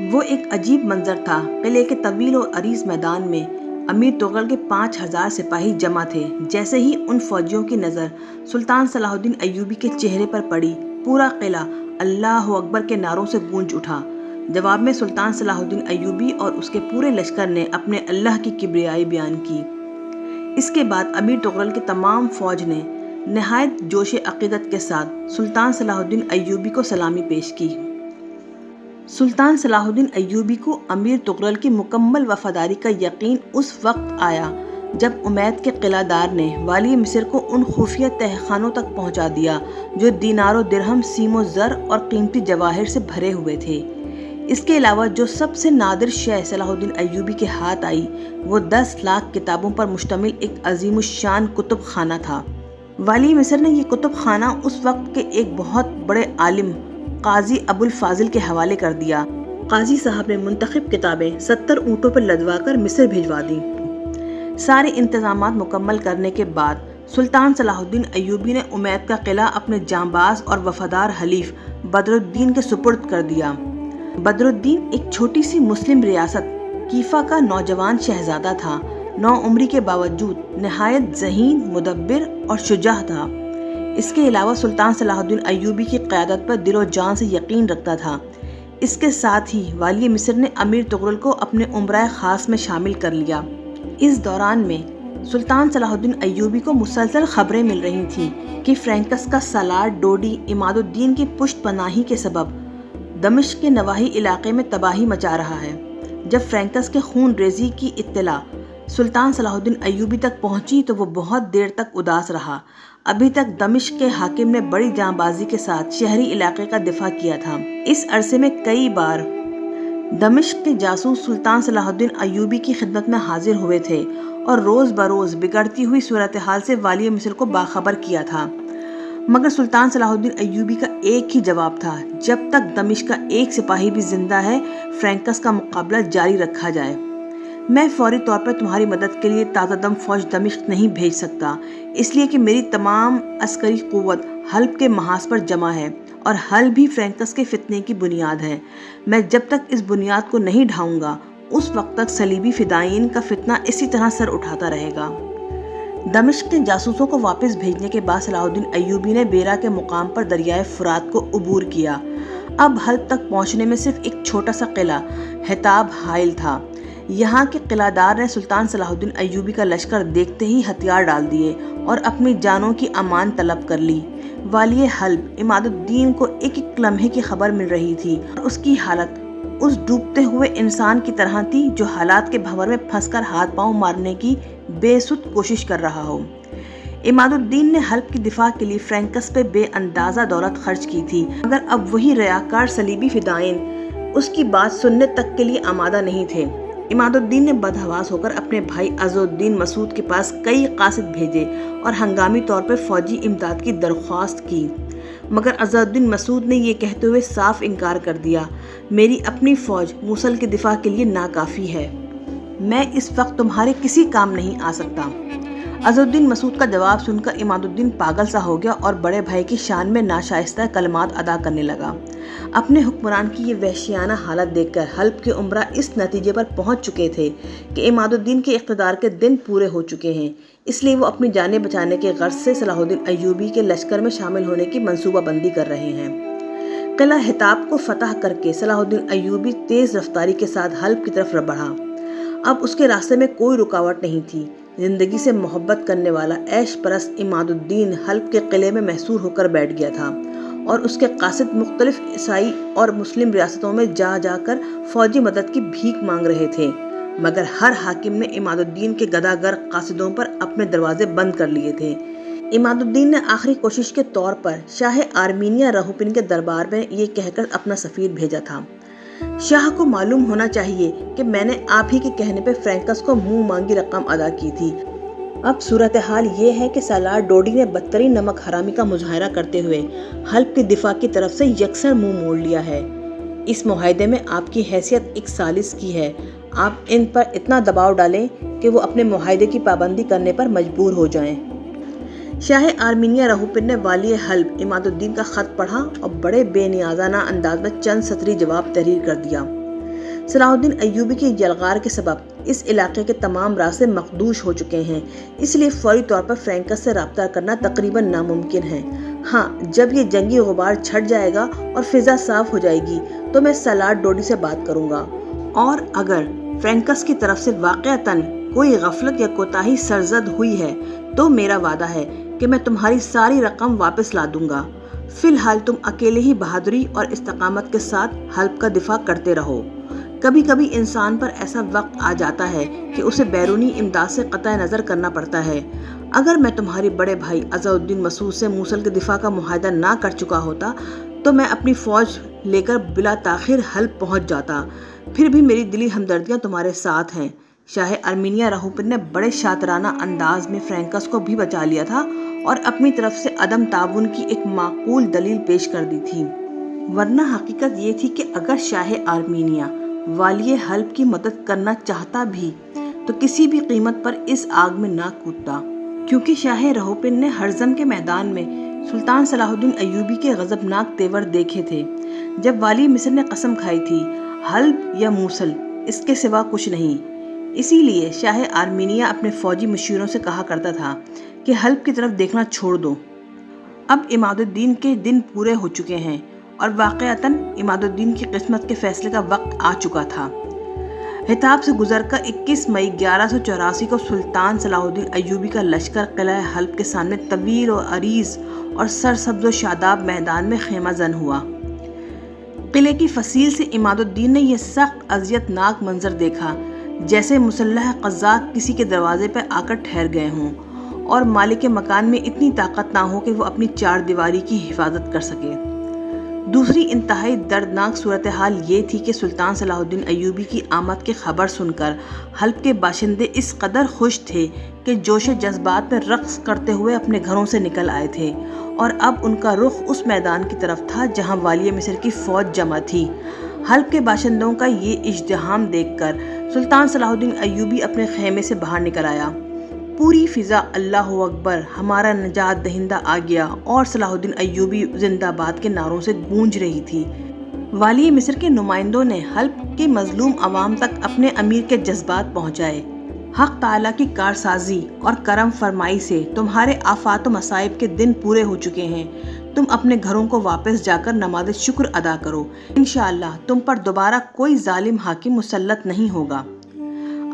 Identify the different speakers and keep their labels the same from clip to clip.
Speaker 1: وہ ایک عجیب منظر تھا۔ قلعے کے طویل اور عریض میدان میں امیر تغرل کے 5000 سپاہی جمع تھے۔ جیسے ہی ان فوجیوں کی نظر سلطان صلاح الدین ایوبی کے چہرے پر پڑی، پورا قلعہ اللہ اکبر کے نعروں سے گونج اٹھا۔ جواب میں سلطان صلاح الدین ایوبی اور اس کے پورے لشکر نے اپنے اللہ کی کبریائی بیان کی۔ اس کے بعد امیر تغرل کی تمام فوج نے نہایت جوش عقیدت کے ساتھ سلطان صلاح الدین ایوبی کو سلامی پیش کی۔ سلطان صلاح الدین ایوبی کو امیر تغرل کی مکمل وفاداری کا یقین اس وقت آیا جب امید کے قلعہ دار نے والی مصر کو ان خفیہ تہہ خانوں تک پہنچا دیا جو دینار و درہم، سیم و زر اور قیمتی جواہر سے بھرے ہوئے تھے۔ اس کے علاوہ جو سب سے نادر شے صلاح الدین ایوبی کے ہاتھ آئی وہ 10 لاکھ کتابوں پر مشتمل ایک عظیم الشان کتب خانہ تھا۔ والی مصر نے یہ کتب خانہ اس وقت کے ایک بہت بڑے عالم قاضی ابو الفاضل کے حوالے کر دیا۔ قاضی صاحب نے منتخب کتابیں 70 اونٹوں پر لدوا کر مصر بھجوا دیں۔ سارے انتظامات مکمل کرنے کے بعد سلطان صلاح الدین ایوبی نے امید کا قلعہ اپنے جانباز اور وفادار حلیف بدر الدین کے سپرد کر دیا۔ بدر الدین ایک چھوٹی سی مسلم ریاست کیفا کا نوجوان شہزادہ تھا۔ نو عمری کے باوجود نہایت ذہین، مدبر اور شجاع تھا۔ اس کے علاوہ سلطان صلاح الدین ایوبی کی قیادت پر دل و جان سے یقین رکھتا تھا۔ اس کے ساتھ ہی والی مصر نے امیر تغرل کو اپنے امرائے خاص میں شامل کر لیا۔ اس دوران میں سلطان صلاح الدین ایوبی کو مسلسل خبریں مل رہی تھیں کہ فرینکس کا سالار ڈوڈی عماد الدین کی پشت پناہی کے سبب دمشق کے نواحی علاقے میں تباہی مچا رہا ہے۔ جب فرینکس کے خون ریزی کی اطلاع سلطان صلاح الدین ایوبی تک پہنچی تو وہ بہت دیر تک اداس رہا۔ ابھی تک دمشق کے حاکم نے بڑی جاں بازی کے ساتھ شہری علاقے کا دفاع کیا تھا۔ اس عرصے میں کئی بار دمشق کے جاسوس سلطان صلاح الدین ایوبی کی خدمت میں حاضر ہوئے تھے اور روز بروز بگڑتی ہوئی صورتحال سے والی مصر کو باخبر کیا تھا، مگر سلطان صلاح الدین ایوبی کا ایک ہی جواب تھا: جب تک دمشق کا ایک سپاہی بھی زندہ ہے فرینکس کا مقابلہ جاری رکھا جائے۔ میں فوری طور پر تمہاری مدد کے لیے تازہ دم فوج دمشق نہیں بھیج سکتا، اس لیے کہ میری تمام عسکری قوت حلب کے محاذ پر جمع ہے اور حلب بھی فرینکس کے فتنے کی بنیاد ہے۔ میں جب تک اس بنیاد کو نہیں ڈھاؤں گا اس وقت تک صلیبی فدائین کا فتنہ اسی طرح سر اٹھاتا رہے گا۔ دمشق کے جاسوسوں کو واپس بھیجنے کے بعد صلاح الدین ایوبی نے بیرا کے مقام پر دریائے فرات کو عبور کیا۔ اب حلب تک پہنچنے میں صرف ایک چھوٹا سا قلعہ حطاب حائل تھا۔ یہاں کے قلعہ دار نے سلطان صلاح الدین ایوبی کا لشکر دیکھتے ہی ہتھیار ڈال دیے اور اپنی جانوں کی امان طلب کر لی۔ والی حلب عماد الدین کو ایک ایک لمحے کی خبر مل رہی تھی اور اس کی حالت اس ڈوبتے ہوئے انسان کی طرح تھی جو حالات کے بھنور میں پھنس کر ہاتھ پاؤں مارنے کی بے سود کوشش کر رہا ہو۔ عماد الدین نے حلب کی دفاع کے لیے فرینکس پہ بے اندازہ دولت خرچ کی تھی، مگر اب وہی ریاکار صلیبی فدائین اس کی بات سننے تک کے لیے آمادہ نہیں تھے۔ عماد الدین نے بدحواس ہو کر اپنے بھائی عز الدین مسعود کے پاس کئی قاصد بھیجے اور ہنگامی طور پر فوجی امداد کی درخواست کی، مگر عز الدین مسعود نے یہ کہتے ہوئے صاف انکار کر دیا: میری اپنی فوج موصل کے دفاع کے لیے ناکافی ہے، میں اس وقت تمہارے کسی کام نہیں آ سکتا۔ عز الدین مسعود کا جواب سن کر عماد الدین پاگل سا ہو گیا اور بڑے بھائی کی شان میں ناشائستہ کلمات ادا کرنے لگا۔ اپنے حکمران کی یہ وحشیانہ حالت دیکھ کر حلب کے امراء اس نتیجے پر پہنچ چکے تھے کہ عماد الدین کے اقتدار کے دن پورے ہو چکے ہیں، اس لیے وہ اپنی جانیں بچانے کے غرض سے صلاح الدین ایوبی کے لشکر میں شامل ہونے کی منصوبہ بندی کر رہے ہیں۔ قلعہ حطاب کو فتح کر کے صلاح الدین ایوبی تیز رفتاری کے ساتھ حلب کی طرف بڑھا۔ اب اس کے راستے میں کوئی رکاوٹ نہیں تھی۔ زندگی سے محبت کرنے والا عیش پرست عماد الدین حلب کے قلعے میں محصور ہو کر بیٹھ گیا تھا اور اس کے قاصد مختلف عیسائی اور مسلم ریاستوں میں جا جا کر فوجی مدد کی بھیک مانگ رہے تھے، مگر ہر حاکم نے عماد الدین کے گداگر قاصدوں پر اپنے دروازے بند کر لیے تھے۔ عماد الدین نے آخری کوشش کے طور پر شاہ آرمینیہ رہوپن کے دربار میں یہ کہہ کر اپنا سفیر بھیجا تھا: شاہ کو معلوم ہونا چاہیے کہ میں نے آپ ہی کے کہنے پہ فرینکس کو منہ مانگی رقم ادا کی تھی۔ اب صورتحال یہ ہے کہ سالار ڈوڈی نے بدترین نمک حرامی کا مظاہرہ کرتے ہوئے حلب کی دفاع کی طرف سے یکسر منہ موڑ لیا ہے۔ اس معاہدے میں آپ کی حیثیت ایک ثالث کی ہے، آپ ان پر اتنا دباؤ ڈالیں کہ وہ اپنے معاہدے کی پابندی کرنے پر مجبور ہو جائیں۔ شاہ آرمینیہ رہوپن نے والی حلب عماد الدین کا خط پڑھا اور بڑے بے نیازانہ انداز میں چند سطری جواب تحریر کر دیا۔ صلاح الدین ایوبی کے یلغار کے سبب اس علاقے کے تمام راستے مخدوش ہو چکے ہیں، اس لیے فوری طور پر فرینکس سے رابطہ کرنا تقریباً ناممکن ہے۔ ہاں، جب یہ جنگی غبار چھٹ جائے گا اور فضا صاف ہو جائے گی تو میں سلاڈ ڈوڈی سے بات کروں گا، اور اگر فرینکس کی طرف سے واقعتاً کوئی غفلت یا کوتاہی سرزد ہوئی ہے تو میرا وعدہ ہے کہ میں تمہاری ساری رقم واپس لا دوں گا۔ فی الحال تم اکیلے ہی بہادری اور استقامت کے ساتھ حلب کا دفاع کرتے رہو۔ کبھی کبھی انسان پر ایسا وقت آ جاتا ہے کہ اسے بیرونی امداد سے قطع نظر کرنا پڑتا ہے۔ اگر میں تمہارے بڑے بھائی عزا الدین مسعود سے موصل کے دفاع کا معاہدہ نہ کر چکا ہوتا تو میں اپنی فوج لے کر بلا تاخیر حلب پہنچ جاتا۔ پھر بھی میری دلی ہمدردیاں تمہارے ساتھ ہیں۔ شاہ ارمینیا رہوپن نے بڑے شاطرانہ انداز میں فرینکس کو بھی بچا لیا تھا اور اپنی طرف سے عدم تعاون کی ایک معقول دلیل پیش کر دی تھی، ورنہ حقیقت یہ تھی کہ اگر شاہ ارمینیا والی حلب کی مدد کرنا چاہتا بھی تو کسی بھی قیمت پر اس آگ میں نہ کودتا، کیونکہ شاہ رہوپن نے ہرزم کے میدان میں سلطان صلاح الدین ایوبی کے غضبناک تیور دیکھے تھے۔ جب والی مصر نے قسم کھائی تھی حلب یا موصل، اس کے سوا کچھ نہیں، اسی لیے شاہ آرمینیا اپنے فوجی مشیروں سے کہا کرتا تھا کہ حلب کی طرف دیکھنا چھوڑ دو، اب عماد الدین کے دن پورے ہو چکے ہیں اور واقعتاً عماد الدین کی قسمت کے فیصلے کا وقت آ چکا تھا۔ حطاب سے گزر کر 21 مئی 1184 کو سلطان صلاح الدین ایوبی کا لشکر قلعہ حلب کے سامنے طویل و عریض اور سرسبز و شاداب میدان میں خیمہ زن ہوا۔ قلعے کی فصیل سے عماد الدین نے یہ سخت اذیت ناک منظر دیکھا، جیسے مسلح قزاق کسی کے دروازے پر آ کر ٹھہر گئے ہوں اور مالک مکان میں اتنی طاقت نہ ہو کہ وہ اپنی چار دیواری کی حفاظت کر سکے۔ دوسری انتہائی دردناک صورتحال یہ تھی کہ سلطان صلاح الدین ایوبی کی آمد کی خبر سن کر حلب کے باشندے اس قدر خوش تھے کہ جوش جذبات میں رقص کرتے ہوئے اپنے گھروں سے نکل آئے تھے، اور اب ان کا رخ اس میدان کی طرف تھا جہاں والی مصر کی فوج جمع تھی۔ حلب کے باشندوں کا یہ ازدحام دیکھ کر سلطان صلاح الدین ایوبی اپنے خیمے سے باہر نکل آیا۔ پوری فضا اللہ اکبر، ہمارا نجات دہندہ آ گیا اور صلاح الدین ایوبی زندہ باد کے نعروں سے گونج رہی تھی۔ والی مصر کے نمائندوں نے حلب کے مظلوم عوام تک اپنے امیر کے جذبات پہنچائے۔ حق تعالیٰ کی کارسازی اور کرم فرمائی سے تمہارے آفات و مصائب کے دن پورے ہو چکے ہیں، تم اپنے گھروں کو واپس جا کر نماز شکر ادا کرو، انشاءاللہ تم پر دوبارہ کوئی ظالم حاکم مسلط نہیں ہوگا۔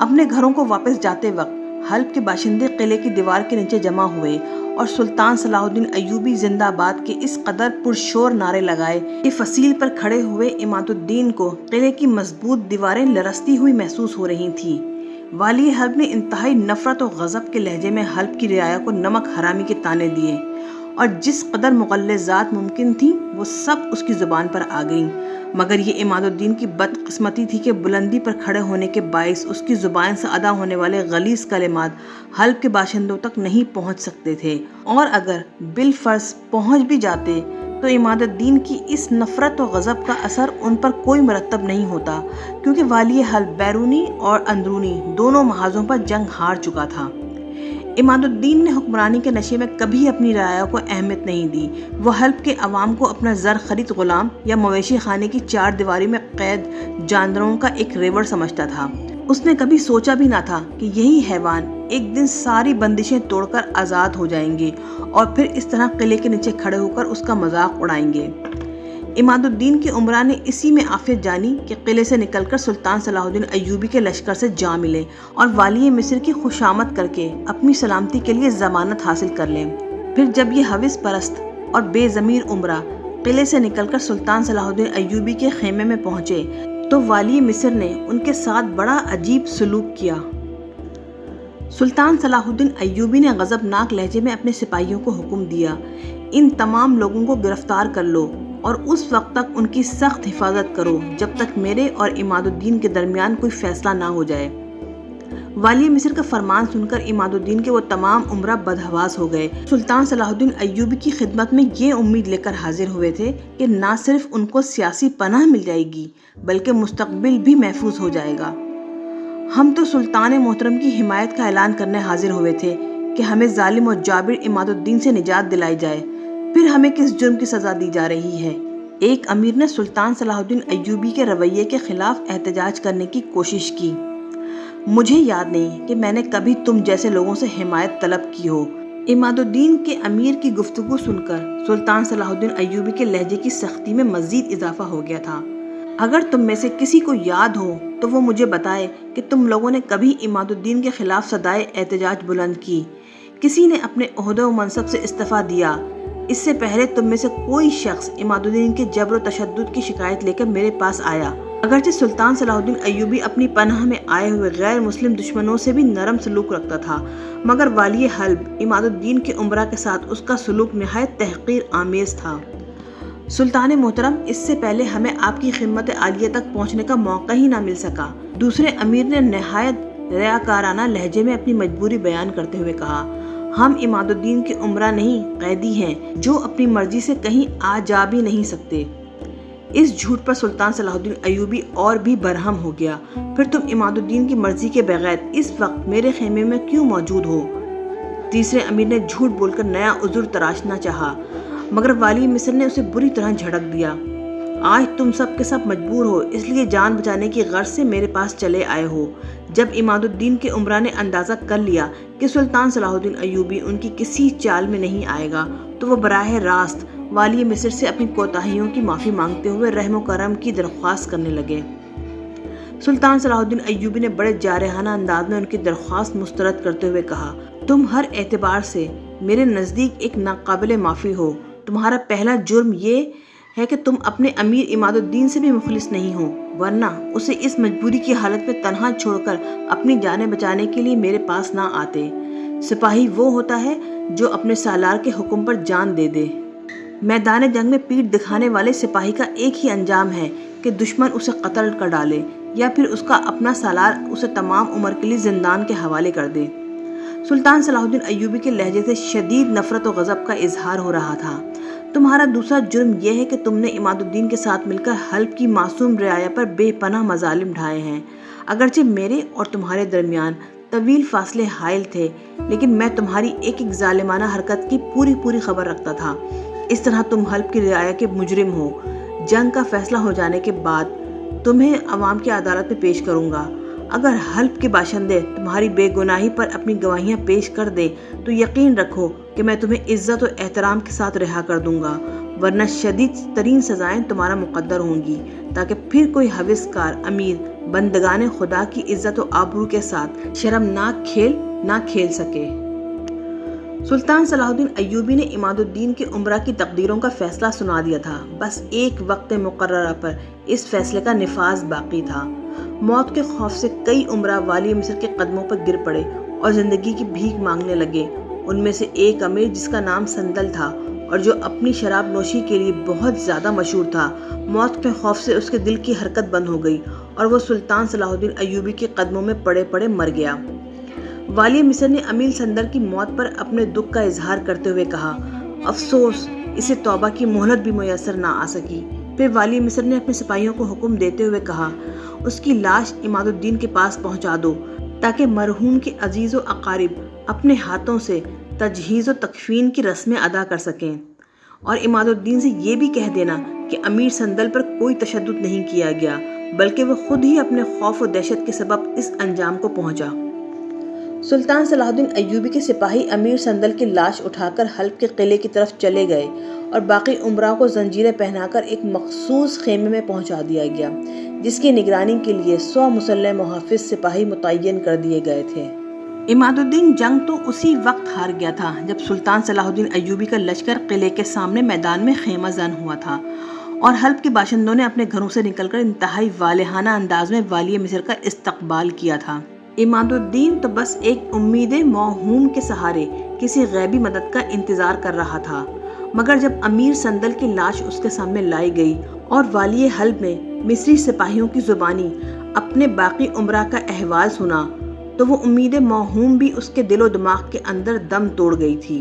Speaker 1: اپنے گھروں کو واپس جاتے وقت حلب کے باشندے قلعے کی دیوار کے نیچے جمع ہوئے اور سلطان صلاح الدین ایوبی زندہ باد کے اس قدر پرشور نعرے لگائے کہ فصیل پر کھڑے ہوئے عماد الدین کو قلعے کی مضبوط دیواریں لرزتی ہوئی محسوس ہو رہی تھیں۔ والی حلب نے انتہائی نفرت و غضب کے لہجے میں حلب کی رعایا کو نمک حرامی کے طعنے دیے، اور جس قدر مغلظات ممکن تھیں وہ سب اس کی زبان پر آ گئیں، مگر یہ عماد الدین کی بدقسمتی تھی کہ بلندی پر کھڑے ہونے کے باعث اس کی زبان سے ادا ہونے والے غلیظ کلمات حلب کے باشندوں تک نہیں پہنچ سکتے تھے، اور اگر بالفرض پہنچ بھی جاتے تو عماد الدین کی اس نفرت و غضب کا اثر ان پر کوئی مرتب نہیں ہوتا، کیونکہ والی حلب بیرونی اور اندرونی دونوں محاذوں پر جنگ ہار چکا تھا۔ عماد الدین نے حکمرانی کے نشے میں کبھی اپنی رعایا کو اہمیت نہیں دی، وہ حلب کے عوام کو اپنا زر خرید غلام یا مویشی خانے کی چار دیواری میں قید جانداروں کا ایک ریوڑ سمجھتا تھا۔ اس نے کبھی سوچا بھی نہ تھا کہ یہی حیوان ایک دن ساری بندشیں توڑ کر آزاد ہو جائیں گے اور پھر اس طرح قلعے کے نیچے کھڑے ہو کر اس کا مذاق اڑائیں گے۔ عماد الدین کے عمرا نے اسی میں عافیت جانی کہ قلعے سے نکل کر سلطان صلاح الدین ایوبی کے لشکر سے جا ملے اور والی مصر کی خوشامد کر کے اپنی سلامتی کے لیے ضمانت حاصل کر لیں۔ پھر جب یہ ہوس پرست اور بے ضمیر عمرا قلعے سے نکل کر سلطان صلاح الدین ایوبی کے خیمے میں پہنچے تو والی مصر نے ان کے ساتھ بڑا عجیب سلوک کیا۔ سلطان صلاح الدین ایوبی نے غضبناک لہجے میں اپنے سپاہیوں کو حکم دیا، ان تمام لوگوں کو گرفتار کر لو اور اس وقت تک ان کی سخت حفاظت کرو جب تک میرے اور عماد الدین کے درمیان کوئی فیصلہ نہ ہو جائے۔ والی مصر کا فرمان سن کر عماد الدین کے وہ تمام عمرا بدحواس ہو گئے۔ سلطان صلاح الدین ایوبی کی خدمت میں یہ امید لے کر حاضر ہوئے تھے کہ نہ صرف ان کو سیاسی پناہ مل جائے گی بلکہ مستقبل بھی محفوظ ہو جائے گا۔ ہم تو سلطان محترم کی حمایت کا اعلان کرنے حاضر ہوئے تھے کہ ہمیں ظالم و جابر عماد الدین سے نجات دلائی جائے، پھر ہمیں کس جرم کی سزا دی جا رہی ہے؟ ایک امیر نے سلطان صلاح الدین ایوبی کے رویے کے خلاف احتجاج کرنے کی کوشش کی۔ مجھے یاد نہیں کہ میں نے کبھی تم جیسے لوگوں سے حمایت طلب کی ہو۔ عماد الدین کے امیر کی گفتگو سن کر سلطان صلاح الدین ایوبی کے لہجے کی سختی میں مزید اضافہ ہو گیا تھا۔ اگر تم میں سے کسی کو یاد ہو تو وہ مجھے بتائے کہ تم لوگوں نے کبھی عماد الدین کے خلاف صدائے احتجاج بلند کی، کسی نے اپنے عہدے و منصب سے استعفیٰ دیا۔ اس سے پہلے تم میں سے کوئی شخص عماد الدین کے جبر و تشدد کی شکایت لے کر میرے پاس آیا۔ اگرچہ سلطان صلاح الدین ایوبی اپنی پناہ میں آئے ہوئے غیر مسلم دشمنوں سے بھی نرم سلوک رکھتا تھا، مگر والی حلب عماد الدین کے امراء کے ساتھ اس کا سلوک نہایت تحقیر آمیز تھا۔ سلطان محترم، اس سے پہلے ہمیں آپ کی خدمت عالیہ تک پہنچنے کا موقع ہی نہ مل سکا۔ دوسرے امیر نے نہایت ریاکارانہ لہجے میں اپنی مجبوری بیان کرتے ہوئے کہا، ہم عماد الدین کے امراء نہیں، قیدی ہیں جو اپنی مرضی سے کہیں آ جا بھی نہیں سکتے۔ اس جھوٹ پر سلطان صلاح الدین ایوبی اور بھی برہم ہو گیا۔ پھر تم عماد الدین کی مرضی کے بغیر اس وقت میرے خیمے میں کیوں موجود ہو؟ تیسرے امیر نے جھوٹ بول کر نیا عذر تراشنا چاہا، مگر والی مصر نے اسے بری طرح جھڑک دیا۔ آج تم سب کے سب مجبور ہو، اس لیے جان بچانے کی غرض سے میرے پاس چلے آئے ہو۔ جب عماد الدین کے امراء نے اندازہ کر لیا کہ سلطان صلاح الدین ایوبی ان کی کسی چال میں نہیں آئے گا تو وہ براہ راست والی مصر سے اپنی کوتاہیوں کی معافی مانگتے ہوئے رحم و کرم کی درخواست کرنے لگے۔ سلطان صلاح الدین ایوبی نے بڑے جارحانہ انداز میں ان کی درخواست مسترد کرتے ہوئے کہا، تم ہر اعتبار سے میرے نزدیک ایک ناقابل معافی ہو۔ تمہارا پہلا جرم یہ ہے کہ تم اپنے امیر عماد الدین سے بھی مخلص نہیں ہو، ورنہ اسے اس مجبوری کی حالت میں تنہا چھوڑ کر اپنی جانیں بچانے کے لیے میرے پاس نہ آتے۔ سپاہی وہ ہوتا ہے جو اپنے سالار کے حکم پر جان دے دے۔ میدان جنگ میں پیٹھ دکھانے والے سپاہی کا ایک ہی انجام ہے کہ دشمن اسے قتل کر ڈالے یا پھر اس کا اپنا سالار اسے تمام عمر کے لیے زندان کے حوالے کر دے۔ سلطان صلاح الدین ایوبی کے لہجے سے شدید نفرت و غضب کا اظہار ہو رہا تھا۔ تمہارا دوسرا جرم یہ ہے کہ تم نے عماد الدین کے ساتھ مل کر حلب کی معصوم رعایا پر بے پناہ مظالم ڈھائے ہیں۔ اگرچہ میرے اور تمہارے درمیان طویل فاصلے حائل تھے، لیکن میں تمہاری ایک ایک ظالمانہ حرکت کی پوری خبر رکھتا تھا۔ اس طرح تم حلب کی رعایا کے مجرم ہو۔ جنگ کا فیصلہ ہو جانے کے بعد تمہیں عوام کی عدالت میں پیش کروں گا۔ اگر حلب کے باشندے تمہاری بے گناہی پر اپنی گواہیاں پیش کر دیں تو یقین رکھو کہ میں تمہیں عزت و احترام کے ساتھ رہا کر دوں گا، ورنہ شدید ترین سزائیں تمہارا مقدر ہوں گی، تاکہ پھر کوئی ہوسکار امیر بندگان خدا کی عزت و آبرو کے ساتھ شرمناک کھیل نہ کھیل سکے۔ سلطان صلاح الدین ایوبی نے عماد الدین کے امراء کی تقدیروں کا فیصلہ سنا دیا تھا۔ بس ایک وقت مقررہ پر اس فیصلے کا نفاذ باقی تھا۔ موت کے خوف سے کئی امراء والی مصر کے قدموں پر گر پڑے اور زندگی کی بھیک مانگنے لگے۔ ان میں سے ایک امیر جس کا نام سندل تھا اور جو اپنی شراب نوشی کے لیے بہت زیادہ مشہور تھا، موت کے خوف سے اس کے دل کی حرکت بند ہو گئی اور وہ سلطان صلاح الدین ایوبی کے قدموں میں پڑے پڑے مر گیا۔ والی مصر نے امیر سندل کی موت پر اپنے دکھ کا اظہار کرتے ہوئے کہا، افسوس اسے توبہ کی مہلت بھی میسر نہ آ سکی۔ پھر والی مصر نے اپنے سپاہیوں کو حکم دیتے ہوئے کہا، اس کی لاش عماد الدین کے پاس پہنچا دو تاکہ مرحوم کے عزیز و اقارب اپنے ہاتھوں سے تجہیز و تکفین کی رسمیں ادا کر سکیں، اور عماد الدین سے یہ بھی کہہ دینا کہ امیر سندل پر کوئی تشدد نہیں کیا گیا، بلکہ وہ خود ہی اپنے خوف و دہشت کے سبب اس انجام کو پہنچا۔ سلطان صلاح الدین ایوبی کے سپاہی امیر سندل کی لاش اٹھا کر حلب کے قلعے کی طرف چلے گئے اور باقی امراء کو زنجیریں پہنا کر ایک مخصوص خیمے میں پہنچا دیا گیا، جس کی نگرانی کے لیے 100 مسلح محافظ سپاہی متعین کر دیے گئے تھے۔ عماد الدین جنگ تو اسی وقت ہار گیا تھا جب سلطان صلاح الدین ایوبی کا لشکر قلعے کے سامنے میدان میں خیمہ زن ہوا تھا اور حلب کے باشندوں نے اپنے گھروں سے نکل کر انتہائی والہانہ انداز میں والی مصر کا استقبال کیا تھا۔ عماد الدین تو بس ایک امید موہوم کے سہارے کسی غیبی مدد کا انتظار کر رہا تھا، مگر جب امیر سندل کی لاش اس کے سامنے لائی گئی اور والی حلب نے مصری سپاہیوں کی زبانی اپنے باقی امراء کا احوال سنا تو وہ امید موہوم بھی اس کے دل و دماغ کے اندر دم توڑ گئی تھی۔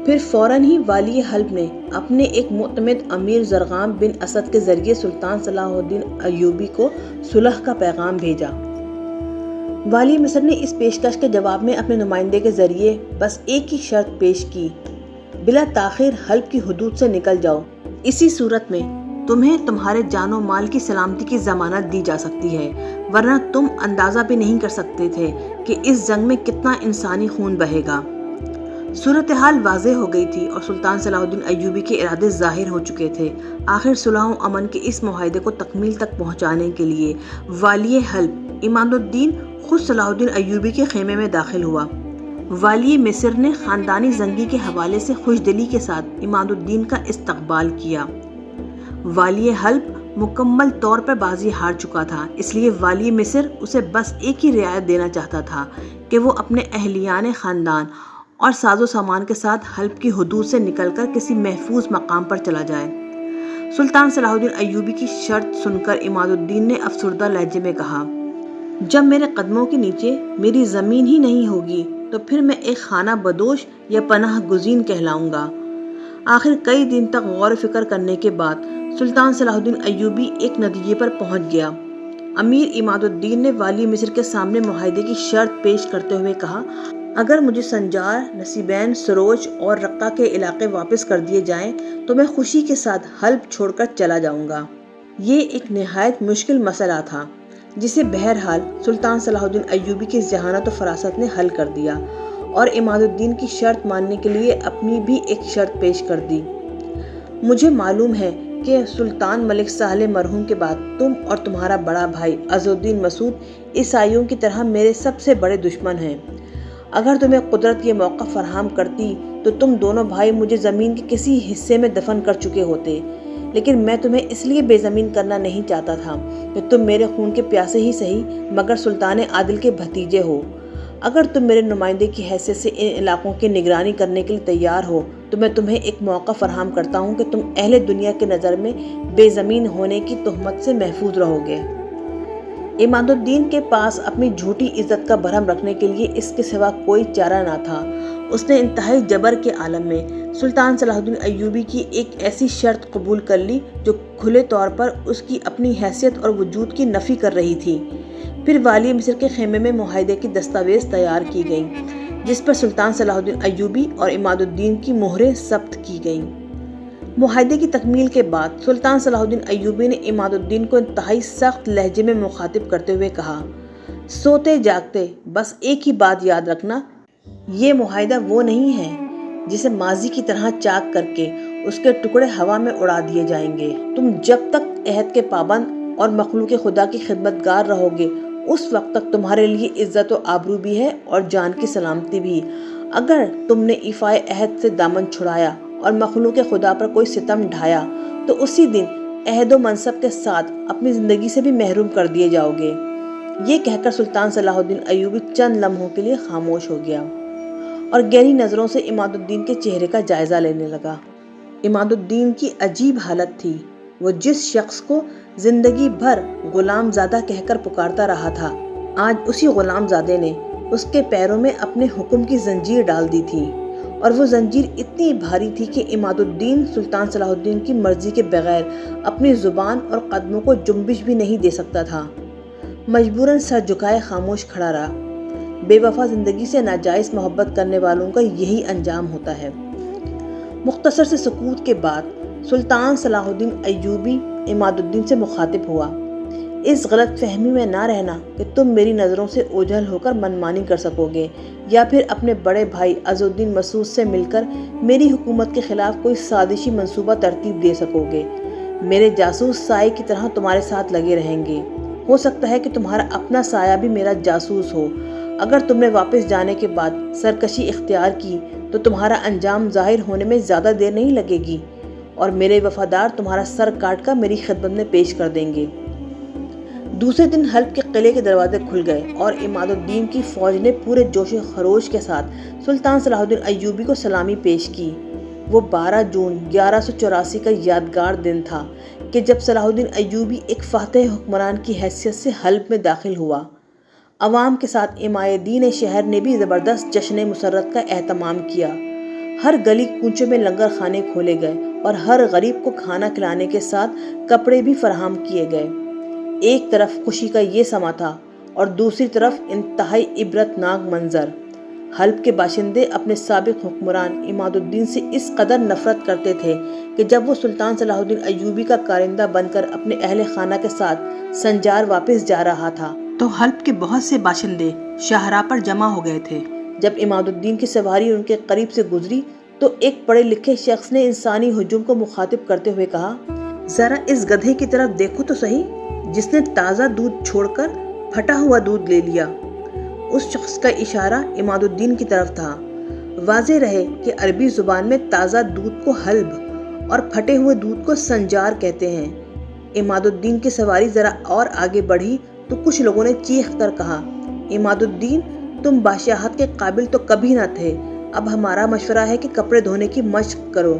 Speaker 1: پھر فوراً ہی والی حلب نے اپنے ایک معتمد امیر زرغام بن اسد کے ذریعے سلطان صلاح الدین ایوبی کو صلح کا پیغام بھیجا۔ والی مصر نے اس پیشکش کے جواب میں اپنے نمائندے کے ذریعے بس ایک ہی شرط پیش کی، بلا تاخیر حلب کی حدود سے نکل جاؤ، اسی صورت میں تمہیں تمہارے جان و مال کی سلامتی کی ضمانت دی جا سکتی ہے، ورنہ تم اندازہ بھی نہیں کر سکتے تھے کہ اس جنگ میں کتنا انسانی خون بہے گا۔ صورتحال واضح ہو گئی تھی اور سلطان صلاح الدین ایوبی کے ارادے ظاہر ہو چکے تھے۔ آخر صلح و امن کے اس معاہدے کو تکمیل تک پہنچانے کے لیے والی حلب عماد الدین خود صلاح الدین ایوبی کے خیمے میں داخل ہوا۔ والی مصر نے خاندانی زنگی کے حوالے سے خوشدلی کے ساتھ عماد الدین کا استقبال کیا۔ والی حلب مکمل طور پر بازی ہار چکا تھا، اس لیے والی مصر اسے بس ایک ہی رعایت دینا چاہتا تھا کہ وہ اپنے اہلیان خاندان اور ساز و سامان کے ساتھ حلب کی حدود سے نکل کر کسی محفوظ مقام پر چلا جائے۔ سلطان صلاح الدین ایوبی کی شرط سن کر عماد الدین نے افسردہ لہجے میں کہا، جب میرے قدموں کے نیچے میری زمین ہی نہیں ہوگی تو پھر میں ایک خانہ بدوش یا پناہ گزین کہلاؤں گا۔ آخر کئی دن تک غور و فکر کرنے کے بعد سلطان صلاح الدین ایوبی ایک نتیجے پر پہنچ گیا۔ امیر عماد الدین نے والی مصر کے سامنے معاہدے کی شرط پیش کرتے ہوئے کہا، اگر مجھے سنجار، نصیبین، سروج اور رقہ کے علاقے واپس کر دیے جائیں تو میں خوشی کے ساتھ حلب چھوڑ کر چلا جاؤں گا۔ یہ ایک نہایت مشکل مسئلہ تھا جسے بہرحال سلطان صلاح الدین ایوبی کی ذہانت و فراست نے حل کر دیا اور عماد الدین کی شرط ماننے کے لیے اپنی بھی ایک شرط پیش کر دی۔ مجھے معلوم ہے کہ سلطان ملک سالح مرحوم کے بعد تم اور تمہارا بڑا بھائی عز الدین مسعود عیسائیوں کی طرح میرے سب سے بڑے دشمن ہیں۔ اگر تمہیں قدرت یہ موقع فراہم کرتی تو تم دونوں بھائی مجھے زمین کے کسی حصے میں دفن کر چکے ہوتے، لیکن میں تمہیں اس لیے بے زمین کرنا نہیں چاہتا تھا کہ تم میرے خون کے پیاسے ہی صحیح مگر سلطان عادل کے بھتیجے ہو۔ اگر تم میرے نمائندے کی حیثیت سے ان علاقوں کی نگرانی کرنے کے لیے تیار ہو تو میں تمہیں ایک موقع فراہم کرتا ہوں کہ تم اہل دنیا کے نظر میں بے زمین ہونے کی تہمت سے محفوظ رہو گے۔ عماد الدین کے پاس اپنی جھوٹی عزت کا برہم رکھنے کے لیے اس کے سوا کوئی چارہ نہ تھا۔ اس نے انتہائی جبر کے عالم میں سلطان صلاح الدین ایوبی کی ایک ایسی شرط قبول کر لی جو کھلے طور پر اس کی اپنی حیثیت اور وجود کی نفی کر رہی تھی۔ پھر والی مصر کے خیمے میں معاہدے کی دستاویز تیار کی گئیں جس پر سلطان صلاح الدین ایوبی اور عماد الدین کی مہریں ثبت کی گئیں۔ معاہدے کی تکمیل کے بعد سلطان صلاح الدین ایوبی نے عماد الدین کو انتہائی سخت لہجے میں مخاطب کرتے ہوئے کہا، سوتے جاگتے بس ایک ہی بات یاد رکھنا، یہ معاہدہ وہ نہیں ہے جسے ماضی کی طرح چاک کر کے اس کے ٹکڑے ہوا میں اڑا دیے جائیں گے۔ تم جب تک عہد کے پابند اور مخلوق خدا کی خدمت گار رہو گے اس وقت تک تمہارے لیے عزت و آبرو بھی ہے اور جان کی سلامتی بھی۔ اگر تم نے ایفائے عہد سے دامن چھڑایا اور مخلوق خدا پر کوئی ستم ڈھایا تو اسی دن عہد و منصب کے ساتھ اپنی زندگی سے بھی محروم کر دیے جاؤ گے۔ یہ کہہ کر سلطان صلاح الدین ایوبی چند لمحوں کے لیے خاموش ہو گیا اور گہری نظروں سے عماد الدین کے چہرے کا جائزہ لینے لگا۔ عماد الدین کی عجیب حالت تھی۔ وہ جس شخص کو زندگی بھر غلام زادہ کہہ کر پکارتا رہا تھا، آج اسی غلام زادے نے اس کے پیروں میں اپنے حکم کی زنجیر ڈال دی تھی، اور وہ زنجیر اتنی بھاری تھی کہ عماد الدین سلطان صلاح الدین کی مرضی کے بغیر اپنی زبان اور قدموں کو جنبش بھی نہیں دے سکتا تھا۔ مجبوراً سر جھکائے خاموش کھڑا رہا۔ بے وفا زندگی سے ناجائز محبت کرنے والوں کا یہی انجام ہوتا ہے۔ مختصر سے سکوت کے بعد سلطان صلاح الدین ایوبی عماد الدین سے مخاطب ہوا، اس غلط فہمی میں نہ رہنا کہ تم میری نظروں سے اوجھل ہو کر منمانی کر سکو گے یا پھر اپنے بڑے بھائی عز الدین مسعود سے مل کر میری حکومت کے خلاف کوئی سازشی منصوبہ ترتیب دے سکو گے۔ میرے جاسوس سائے کی طرح تمہارے ساتھ لگے رہیں گے۔ ہو سکتا ہے کہ تمہارا اپنا سایہ بھی میرا جاسوس ہو۔ اگر تم نے واپس جانے کے بعد سرکشی اختیار کی تو تمہارا انجام ظاہر ہونے میں زیادہ دیر نہیں لگے گی اور میرے وفادار تمہارا سر کاٹ کر میری خدمت میں پیش کر دیں گے۔ دوسرے دن حلب کے قلعے کے دروازے کھل گئے اور عماد الدین کی فوج نے پورے جوش و خروش کے ساتھ سلطان صلاح الدین ایوبی کو سلامی پیش کی۔ وہ 12 جون 1184 کا یادگار دن تھا کہ جب صلاح الدین ایوبی ایک فاتح حکمران کی حیثیت سے حلب میں داخل ہوا۔ عوام کے ساتھ عمائدین شہر نے بھی زبردست جشن مسرت کا اہتمام کیا۔ ہر گلی کوچوں میں لنگر خانے کھولے گئے اور ہر غریب کو کھانا کھلانے کے ساتھ کپڑے بھی فراہم کیے گئے۔ ایک طرف خوشی کا یہ سما تھا اور دوسری طرف انتہائی عبرت ناک منظر۔ حلب کے باشندے اپنے سابق حکمران عماد الدین سے اس قدر نفرت کرتے تھے کہ جب وہ سلطان صلاح الدین ایوبی کا کارندہ بن کر اپنے اہل خانہ کے ساتھ سنجار واپس جا رہا تھا تو حلب کے بہت سے باشندے شاہراہ پر جمع ہو گئے تھے۔ جب عماد الدین کی سواری ان کے قریب سے گزری تو ایک پڑھے لکھے شخص نے انسانی ہجوم کو مخاطب کرتے ہوئے کہا، ذرا اس گدھے کی طرف دیکھو تو صحیح، جس نے تازہ دودھ چھوڑ کر پھٹا ہوا دودھ لے لیا۔ اس شخص کا اشارہ عماد الدین کی طرف تھا۔ واضح رہے کہ عربی زبان میں تازہ دودھ کو حلب اور پھٹے ہوئے دودھ کو سنجار کہتے ہیں۔ عماد الدین کی سواری ذرا اور آگے بڑھی تو کچھ لوگوں نے چیخ کر کہا، عماد الدین، تم بادشاہت کے قابل تو کبھی نہ تھے، اب ہمارا مشورہ ہے کہ کپڑے دھونے کی مشق کرو،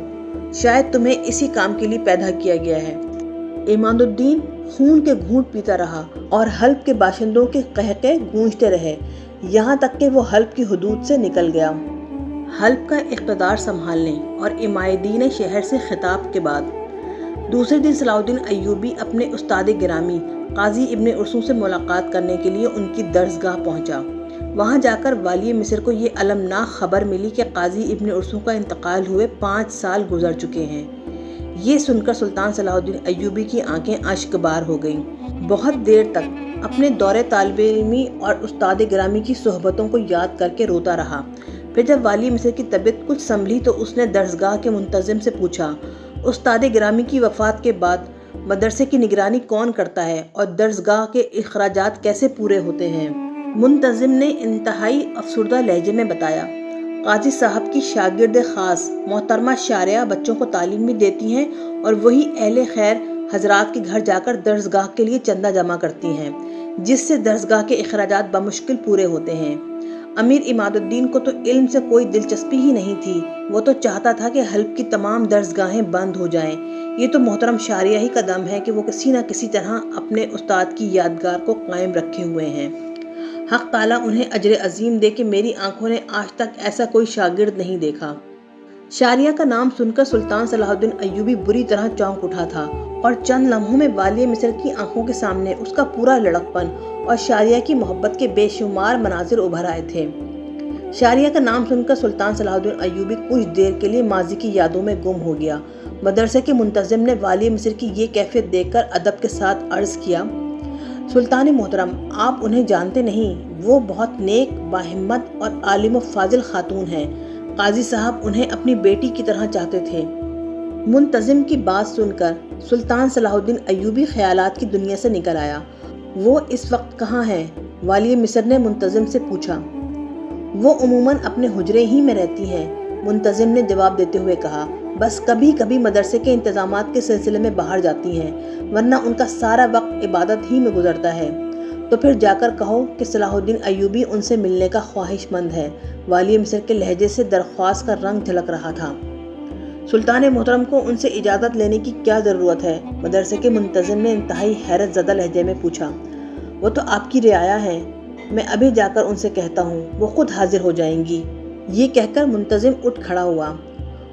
Speaker 1: شاید تمہیں اسی کام کے لیے پیدا کیا گیا ہے۔ عماد الدین خون کے گھونٹ پیتا رہا اور حلب کے باشندوں کے قہقہے گونجتے رہے، یہاں تک کہ وہ حلب کی حدود سے نکل گیا۔ حلب کا اقتدار سنبھالنے اور عمائدین شہر سے خطاب کے بعد دوسرے دن صلاح الدین ایوبی اپنے استاد گرامی قاضی ابن ارسطو سے ملاقات کرنے کے لیے ان کی درسگاہ پہنچا۔ وہاں جا کر والی مصر کو یہ المناک خبر ملی کہ قاضی ابن ارسطو کا انتقال ہوئے 5 سال گزر چکے ہیں۔ یہ سن کر سلطان صلاح الدین ایوبی کی آنکھیں اشک بار ہو گئیں۔ بہت دیر تک اپنے دور طالب علمی اور استاد گرامی کی صحبتوں کو یاد کر کے روتا رہا۔ پھر جب والی مصر کی طبیعت کچھ سنبھلی تو اس نے درسگاہ کے منتظم سے پوچھا، استاد گرامی کی وفات کے بعد مدرسے کی نگرانی کون کرتا ہے اور درسگاہ کے اخراجات کیسے پورے ہوتے ہیں؟ منتظم نے انتہائی افسردہ لہجے میں بتایا، قاضی صاحب کی شاگرد خاص محترمہ شارعہ بچوں کو تعلیم بھی دیتی ہیں اور وہی اہل خیر حضرات کے گھر جا کر درسگاہ کے لیے چندہ جمع کرتی ہیں، جس سے درسگاہ کے اخراجات بمشکل پورے ہوتے ہیں۔ امیر عماد الدین کو تو علم سے کوئی دلچسپی ہی نہیں تھی، وہ تو چاہتا تھا کہ حلب کی تمام درسگاہیں بند ہو جائیں۔ یہ تو محترم شارعہ ہی کا دم ہے کہ وہ کسی نہ کسی طرح اپنے استاد کی یادگار کو قائم رکھے ہوئے ہیں۔ حق تعالیٰ انہیں اجر عظیم دے کہ میری آنکھوں نے آج تک ایسا کوئی شاگرد نہیں دیکھا۔ شارعہ کا نام سن کر سلطان صلاح الدین ایوبی بری طرح چونک اٹھا تھا اور چند لمحوں میں والی مصر کی آنکھوں کے سامنے اس کا پورا لڑکپن اور شارعہ کی محبت کے بے شمار مناظر ابھر آئے تھے۔ شارعہ کا نام سن کر سلطان صلاح الدین ایوبی کچھ دیر کے لیے ماضی کی یادوں میں گم ہو گیا۔ مدرسے کے منتظم نے والی مصر کی یہ کیفیت دیکھ کر ادب کے ساتھ عرض کیا، سلطان محترم، آپ انہیں جانتے نہیں، وہ بہت نیک، باہمت اور عالم و فاضل خاتون ہیں۔ قاضی صاحب انہیں اپنی بیٹی کی طرح چاہتے تھے۔ منتظم کی بات سن کر سلطان صلاح الدین ایوبی خیالات کی دنیا سے نکل آیا۔ وہ اس وقت کہاں ہیں؟ والی مصر نے منتظم سے پوچھا۔ وہ عموماً اپنے حجرے ہی میں رہتی ہیں، منتظم نے جواب دیتے ہوئے کہا، بس کبھی کبھی مدرسے کے انتظامات کے سلسلے میں باہر جاتی ہیں، ورنہ ان کا سارا وقت عبادت ہی میں گزرتا ہے۔ تو پھر جا کر کہو کہ صلاح الدین ایوبی ان سے ملنے کا خواہش مند ہے۔ والی مصر کے لہجے سے درخواست کا رنگ جھلک رہا تھا۔ سلطان محترم کو ان سے اجازت لینے کی کیا ضرورت ہے؟ مدرسے کے منتظم نے انتہائی حیرت زدہ لہجے میں پوچھا۔ وہ تو آپ کی رعایا ہیں، میں ابھی جا کر ان سے کہتا ہوں، وہ خود حاضر ہو جائیں گی۔ یہ کہہ کر منتظم اٹھ کھڑا ہوا۔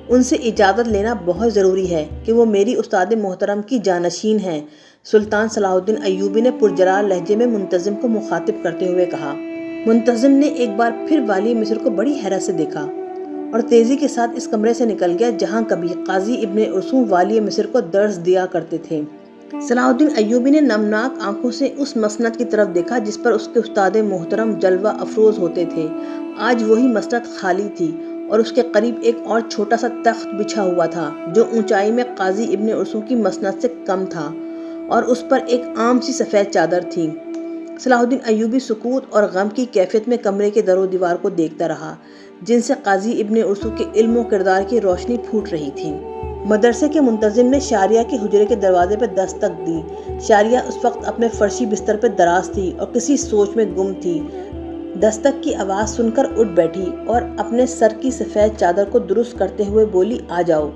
Speaker 1: ان سے اجازت لینا بہت ضروری ہے کہ وہ میری استاد محترم کی جانشین ہیں، سلطان صلاح الدین ایوبی نے پرجلال لہجے میں منتظم کو مخاطب کرتے ہوئے کہا۔ منتظم نے ایک بار پھر والی مصر کو بڑی حیرت سے دیکھا اور تیزی کے ساتھ اس کمرے سے نکل گیا جہاں کبھی قاضی ابن ارسطو والی مصر کو درس دیا کرتے تھے۔ صلاح الدین ایوبی نے نمناک آنکھوں سے اس مسند کی طرف دیکھا جس پر اس کے استاد محترم جلوہ افروز ہوتے تھے۔ آج وہی مسند خالی تھی اور اس کے قریب ایک اور چھوٹا سا تخت بچھا ہوا تھا جو اونچائی میں قاضی ابن ارسطو کی مسند سے کم تھا اور اس پر ایک عام سی سفید چادر تھی۔ صلاح الدین ایوبی سکوت اور غم کی کیفیت میں کمرے کے در و دیوار کو دیکھتا رہا جن سے قاضی ابن ارسطو کے علم و کردار کی روشنی پھوٹ رہی تھی۔ مدرسے کے منتظم نے شارعہ کے حجرے کے دروازے پر دستک دی۔ شارعہ اس وقت اپنے فرشی بستر پر دراز تھی اور کسی سوچ میں گم تھی۔ دستک کی آواز سن کر اٹھ بیٹھی اور اپنے سر کی سفید چادر کو درست کرتے ہوئے بولی، آ جاؤ۔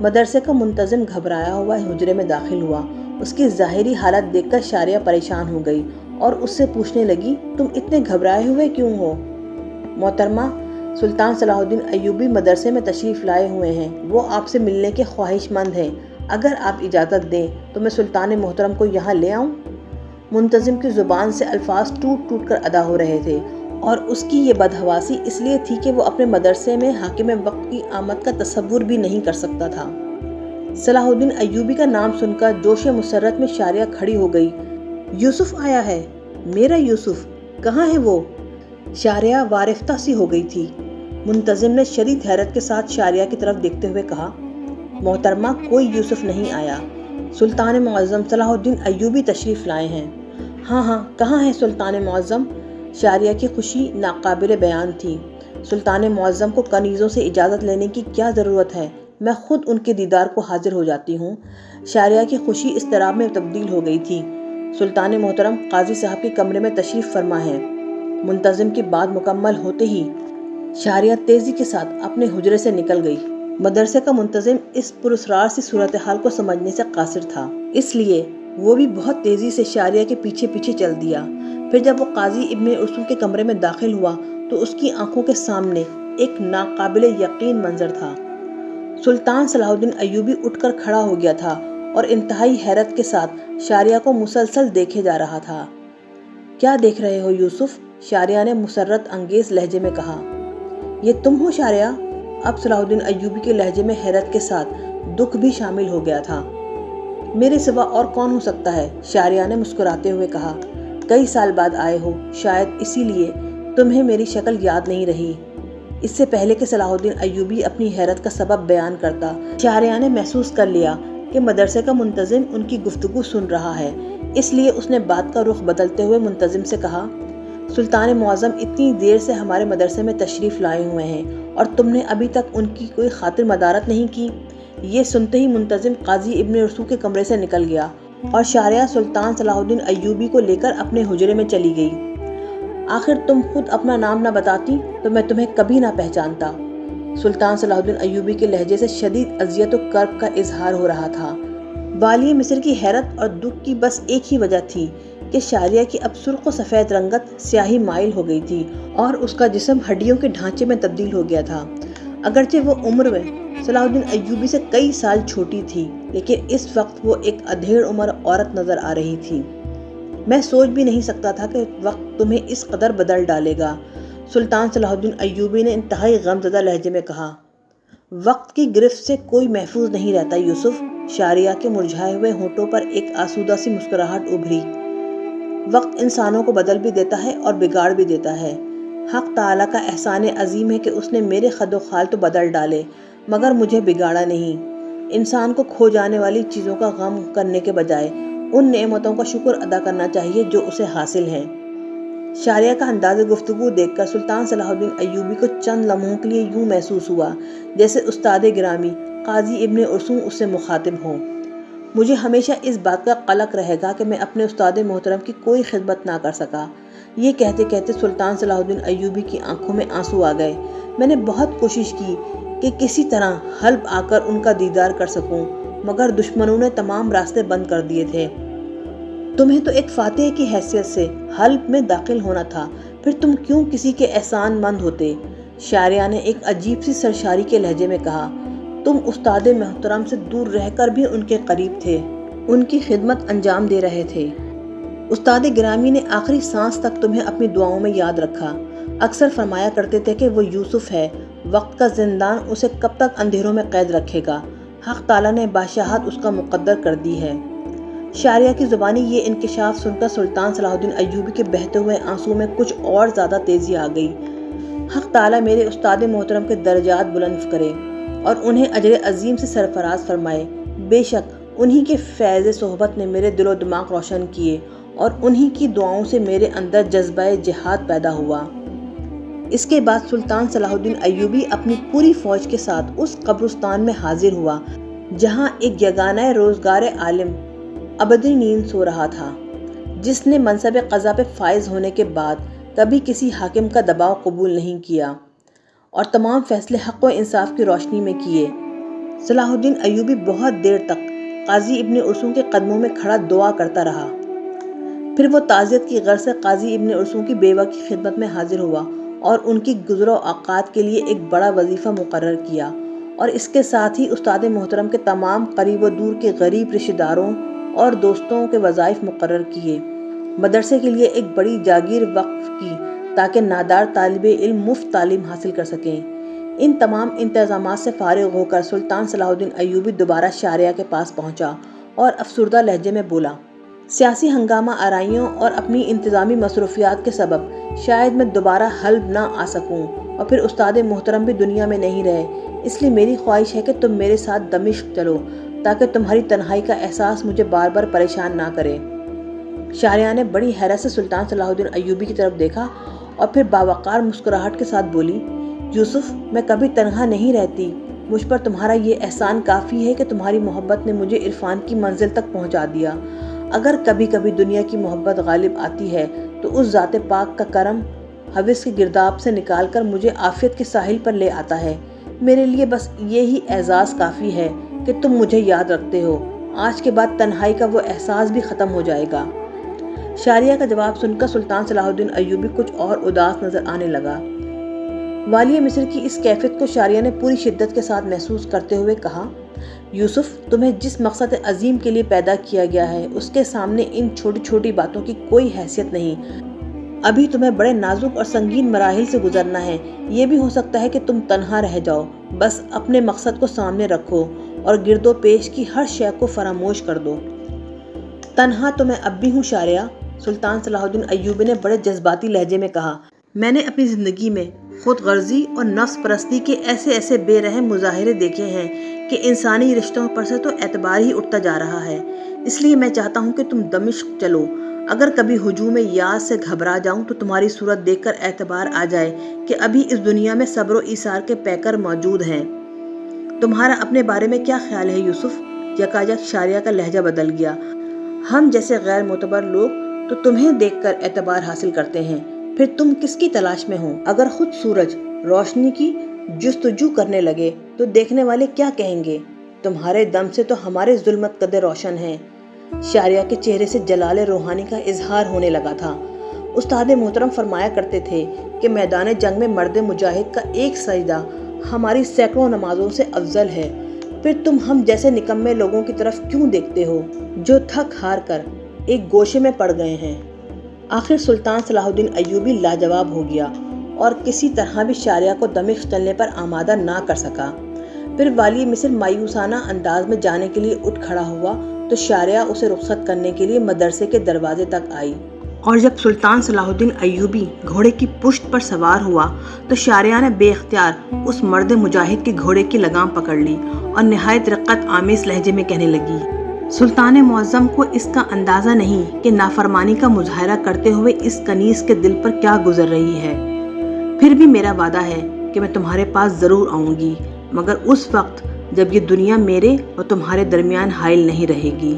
Speaker 1: مدرسے کا منتظم گھبرایا ہوا حجرے میں داخل ہوا۔ اس کی ظاہری حالت دیکھ کر شارعہ پریشان ہو گئی اور اس سے پوچھنے لگی، تم اتنے گھبرائے ہوئے کیوں ہو؟ محترمہ، سلطان صلاح الدین ایوبی مدرسے میں تشریف لائے ہوئے ہیں، وہ آپ سے ملنے کے خواہش مند ہیں، اگر آپ اجازت دیں تو میں سلطان محترم کو یہاں لے آؤں؟ منتظم کی زبان سے الفاظ ٹوٹ ٹوٹ کر ادا ہو رہے تھے اور اس کی یہ بدحواسی اس لیے تھی کہ وہ اپنے مدرسے میں حاکم وقت کی آمد کا تصور بھی نہیں کر سکتا تھا۔ صلاح الدین ایوبی کا نام سن کر جوش مسرت میں شاریہ کھڑی ہو گئی۔ یوسف آیا ہے، میرا یوسف، کہاں ہے وہ؟ شاریہ وارفتہ سی ہو گئی تھی۔ منتظم نے شدید حیرت کے ساتھ شاریہ کی طرف دیکھتے ہوئے کہا، محترمہ، کوئی یوسف نہیں آیا، سلطان معظم صلاح الدین ایوبی تشریف لائے ہیں۔ ہاں، کہاں ہے سلطان معظم؟ شاریہ کی خوشی ناقابل بیان تھی۔ سلطان معظم کو کنیزوں سے اجازت لینے کی کیا ضرورت ہے، میں خود ان کے دیدار کو حاضر ہو جاتی ہوں۔ شاریہ کی خوشی اضطراب میں تبدیل ہو گئی تھی۔ سلطان محترم قاضی صاحب کے کمرے میں تشریف فرما ہے۔ منتظم کی بات مکمل ہوتے ہی شاریہ تیزی کے ساتھ اپنے حجرے سے نکل گئی۔ مدرسے کا منتظم اس پراسرار سی صورتحال کو سمجھنے سے قاصر تھا، اس لیے وہ بھی بہت تیزی سے شاریہ کے پیچھے پیچھے چل دیا۔ پھر جب وہ قاضی ابن ارسطو کے کمرے میں داخل ہوا تو اس کی آنکھوں کے سامنے ایک ناقابل یقین منظر تھا۔ سلطان صلاح الدین ایوبی اٹھ کر کھڑا ہو گیا تھا اور انتہائی حیرت کے ساتھ شاریہ کو مسلسل دیکھے جا رہا تھا۔ کیا دیکھ رہے ہو یوسف؟ شاریہ نے مسرت انگیز لہجے میں کہا۔ یہ تم ہو شاریہ؟ اب صلاح الدین ایوبی کے لہجے میں حیرت کے ساتھ دکھ بھی شامل ہو گیا تھا۔ میرے سوا اور کون ہو سکتا ہے؟ شاریہ نے مسکراتے ہوئے کہا۔ کئی سال بعد آئے ہو، شاید اسی لیے تمہیں میری شکل یاد نہیں رہی۔ اس سے پہلے کہ صلاح الدین ایوبی اپنی حیرت کا سبب بیان کرتا، شاریہ نے محسوس کر لیا کہ مدرسے کا منتظم ان کی گفتگو سن رہا ہے، اس لیے اس نے بات کا رخ بدلتے ہوئے منتظم سے کہا، سلطان معظم اتنی دیر سے ہمارے مدرسے میں تشریف لائے ہوئے ہیں اور تم نے ابھی تک ان کی کوئی خاطر مدارت نہیں کی۔ یہ سنتے ہی منتظم قاضی ابن ارسطو کے کمرے سے نکل گیا اور شاریہ سلطان صلاح الدین ایوبی کو لے کر اپنے حجرے میں چلی گئی۔ آخر تم خود اپنا نام نہ بتاتی تو میں تمہیں کبھی نہ پہچانتا۔ سلطان صلاح الدین ایوبی کے لہجے سے شدید اذیت و کرب کا اظہار ہو رہا تھا۔ والی مصر کی حیرت اور دکھ کی بس ایک ہی وجہ تھی کہ شاریہ کی اب سرخ و سفید رنگت سیاہی مائل ہو گئی تھی اور اس کا جسم ہڈیوں کے ڈھانچے میں تبدیل ہو گیا تھا۔ اگرچہ وہ عمر میں صلاح الدین ایوبی سے کئی سال چھوٹی تھی، لیکن اس وقت وہ ایک ادھیڑ عمر عورت نظر آ رہی تھی۔ میں سوچ بھی نہیں سکتا تھا کہ وقت تمہیں اس قدر بدل ڈالے گا، سلطان صلاح الدین ایوبی نے انتہائی غمزدہ لہجے میں کہا۔ وقت کی گرفت سے کوئی محفوظ نہیں رہتا یوسف۔ شاریہ کے مرجھائے ہوئے ہونٹوں پر ایک آسودہ سی مسکراہٹ ابھری۔ وقت انسانوں کو بدل بھی دیتا ہے اور بگاڑ بھی دیتا ہے۔ حق تعالیٰ کا احسان عظیم ہے کہ اس نے میرے خد و خال تو بدل ڈالے مگر مجھے بگاڑا نہیں۔ انسان کو کھو جانے والی چیزوں کا غم کرنے کے بجائے ان نعمتوں کا شکر ادا کرنا چاہیے جو اسے حاصل ہیں۔ شاریہ کا انداز گفتگو دیکھ کر سلطان صلاح الدین ایوبی کو چند لمحوں کے لیے یوں محسوس ہوا جیسے استاد گرامی قاضی ابن ارسطو اس سے مخاطب ہوں۔ مجھے ہمیشہ اس بات کا قلق رہے گا کہ میں اپنے استاد محترم کی کوئی خدمت نہ کر سکا۔ یہ کہتے کہتے سلطان صلاح الدین ایوبی کی آنکھوں میں آنسو آ گئے۔ میں نے بہت کوشش کی کہ کسی طرح حلب آ کر ان کا دیدار کر سکوں، مگر دشمنوں نے تمام راستے بند کر دیے تھے۔ تمہیں تو ایک فاتح کی حیثیت سے حلب میں داخل ہونا تھا، پھر تم کیوں کسی کے احسان مند ہوتے؟ شاریہ نے ایک عجیب سی سرشاری کے لہجے میں کہا۔ تم استاد محترم سے دور رہ کر بھی ان کے قریب تھے، ان کی خدمت انجام دے رہے تھے۔ استاد گرامی نے آخری سانس تک تمہیں اپنی دعاؤں میں یاد رکھا، اکثر فرمایا کرتے تھے کہ وہ یوسف ہے، وقت کا زندان اسے کب تک اندھیروں میں قید رکھے گا، حق تعالیٰ نے بادشاہت اس کا مقدر کر دی ہے۔ شاریہ کی زبانی یہ انکشاف سن کر سلطان صلاح الدین ایوبی کے بہتے ہوئے آنسو میں کچھ اور زیادہ تیزی آ گئی۔ حق تعالیٰ میرے استاد محترم کے درجات بلند کرے اور انہیں اجر عظیم سے سرفراز فرمائے۔ بے شک انہی کے فیض صحبت نے میرے دل و دماغ روشن کیے اور انہی کی دعاؤں سے میرے اندر جذبہ جہاد پیدا ہوا۔ اس کے بعد سلطان صلاح الدین ایوبی اپنی پوری فوج کے ساتھ اس قبرستان میں حاضر ہوا جہاں ایک یگانہ روزگار عالم ابدی نیند سو رہا تھا، جس نے منصب قضا پہ فائز ہونے کے بعد کبھی کسی حاکم کا دباؤ قبول نہیں کیا اور تمام فیصلے حق و انصاف کی روشنی میں کیے۔ صلاح الدین ایوبی بہت دیر تک قاضی ابن ارسطو کے قدموں میں کھڑا دعا کرتا رہا۔ پھر وہ تعزیت کی غرض سے قاضی ابن ارسطو کی بیوہ کی خدمت میں حاضر ہوا اور ان کی گزر و اوقات کے لیے ایک بڑا وظیفہ مقرر کیا، اور اس کے ساتھ ہی استاد محترم کے تمام قریب و دور کے غریب رشتہ داروں اور دوستوں کے وظائف مقرر کیے۔ مدرسے کے لیے ایک بڑی جاگیر وقف کی تاکہ نادار طالب علم مفت تعلیم حاصل کر سکیں۔ ان تمام انتظامات سے فارغ ہو کر سلطان صلاح الدین ایوبی دوبارہ شاریہ کے پاس پہنچا اور افسردہ لہجے میں بولا، سیاسی ہنگامہ آرائیوں اور اپنی انتظامی مصروفیات کے سبب شاید میں دوبارہ حلب نہ آ سکوں، اور پھر استاد محترم بھی دنیا میں نہیں رہے، اس لیے میری خواہش ہے کہ تم میرے ساتھ دمشق چلو تاکہ تمہاری تنہائی کا احساس مجھے بار بار پریشان نہ کرے۔ شاریہ نے بڑی حیرت سے سلطان صلاح الدین ایوبی کی طرف دیکھا اور پھر باوقار مسکراہٹ کے ساتھ بولی، یوسف، میں کبھی تنہا نہیں رہتی، مجھ پر تمہارا یہ احسان کافی ہے کہ تمہاری محبت نے مجھے عرفان کی منزل تک پہنچا دیا۔ اگر کبھی کبھی دنیا کی محبت غالب آتی ہے تو اس ذات پاک کا کرم حوث کے گرداب سے نکال کر مجھے عافیت کے ساحل پر لے آتا ہے۔ میرے لیے بس یہی اعزاز کافی ہے کہ تم مجھے یاد رکھتے ہو۔ آج کے بعد تنہائی کا وہ احساس بھی ختم ہو جائے گا۔ شاریہ کا جواب سن کر سلطان صلاح الدین ایوبی کچھ اور اداس نظر آنے لگا۔ والی مصر کی اس کیفیت کو شاریہ نے پوری شدت کے ساتھ محسوس کرتے ہوئے کہا، یوسف، تمہیں جس مقصد عظیم کے لیے پیدا کیا گیا ہے اس کے سامنے ان چھوٹی چھوٹی باتوں کی کوئی حیثیت نہیں۔ ابھی تمہیں بڑے نازک اور سنگین مراحل سے گزرنا ہے۔ یہ بھی ہو سکتا ہے کہ تم تنہا رہ جاؤ، بس اپنے مقصد کو سامنے رکھو اور گرد و پیش کی ہر شے کو فراموش کر دو۔ تنہا تو میں اب بھی ہوں شاریہ، سلطان صلاح الدین ایوبی نے بڑے جذباتی لہجے میں کہا۔ میں نے اپنی زندگی میں خود غرضی اور نفس پرستی کے ایسے بے رحم مظاہرے دیکھے ہیں کہ انسانی رشتوں پر سے تو اعتبار ہی اٹھتا جا رہا ہے۔ اس لیے میں چاہتا ہوں کہ تم دمشق چلو۔ اگر کبھی ہجوم یاس سے گھبرا جاؤں تو تمہاری صورت دیکھ کر اعتبار آ جائے کہ ابھی اس دنیا میں صبر و ایثار کے پیکر موجود ہیں۔ تمہارا اپنے بارے میں کیا خیال ہے یوسف؟ یکایک شاریہ کا لہجہ بدل گیا۔ ہم جیسے غیر معتبر لوگ تو تمہیں دیکھ کر اعتبار حاصل کرتے ہیں، پھر تم کس کی تلاش میں ہو؟ اگر خود سورج روشنی کی جستجو کرنے لگے تو دیکھنے والے کیا کہیں گے؟ تمہارے دم سے تو ہمارے ظلمت قد روشن ہیں۔ شاریہ کے چہرے سے جلال روحانی کا اظہار ہونے لگا تھا۔ استاد محترم فرمایا کرتے تھے کہ میدان جنگ میں مرد مجاہد کا ایک سجدہ ہماری سینکڑوں نمازوں سے افضل ہے۔ پھر تم ہم جیسے نکمے لوگوں کی طرف کیوں دیکھتے ہو جو تھک ہار کر ایک گوشے میں پڑ گئے ہیں؟ آخر سلطان صلاح الدین ایوبی لاجواب ہو گیا اور کسی طرح بھی شاریہ کو دمشق چلنے پر آمادہ نہ کر سکا۔ پھر والی مصر مایوسانہ انداز میں جانے کے لیے اٹھ کھڑا ہوا تو شاریہ اسے رخصت کرنے کے لیے مدرسے کے دروازے تک آئی، اور جب سلطان صلاح الدین ایوبی گھوڑے کی پشت پر سوار ہوا تو شاریہ نے بے اختیار اس مرد مجاہد کے گھوڑے کی لگام پکڑ لی اور نہایت رقت آمیز لہجے میں کہنے لگی، سلطان معظم کو اس کا اندازہ نہیں کہ نافرمانی کا مظاہرہ کرتے ہوئے اس کنیز کے دل پر کیا گزر رہی ہے۔ پھر بھی میرا وعدہ ہے کہ میں تمہارے پاس ضرور آؤں گی، مگر اس وقت جب یہ دنیا میرے اور تمہارے درمیان حائل نہیں رہے گی۔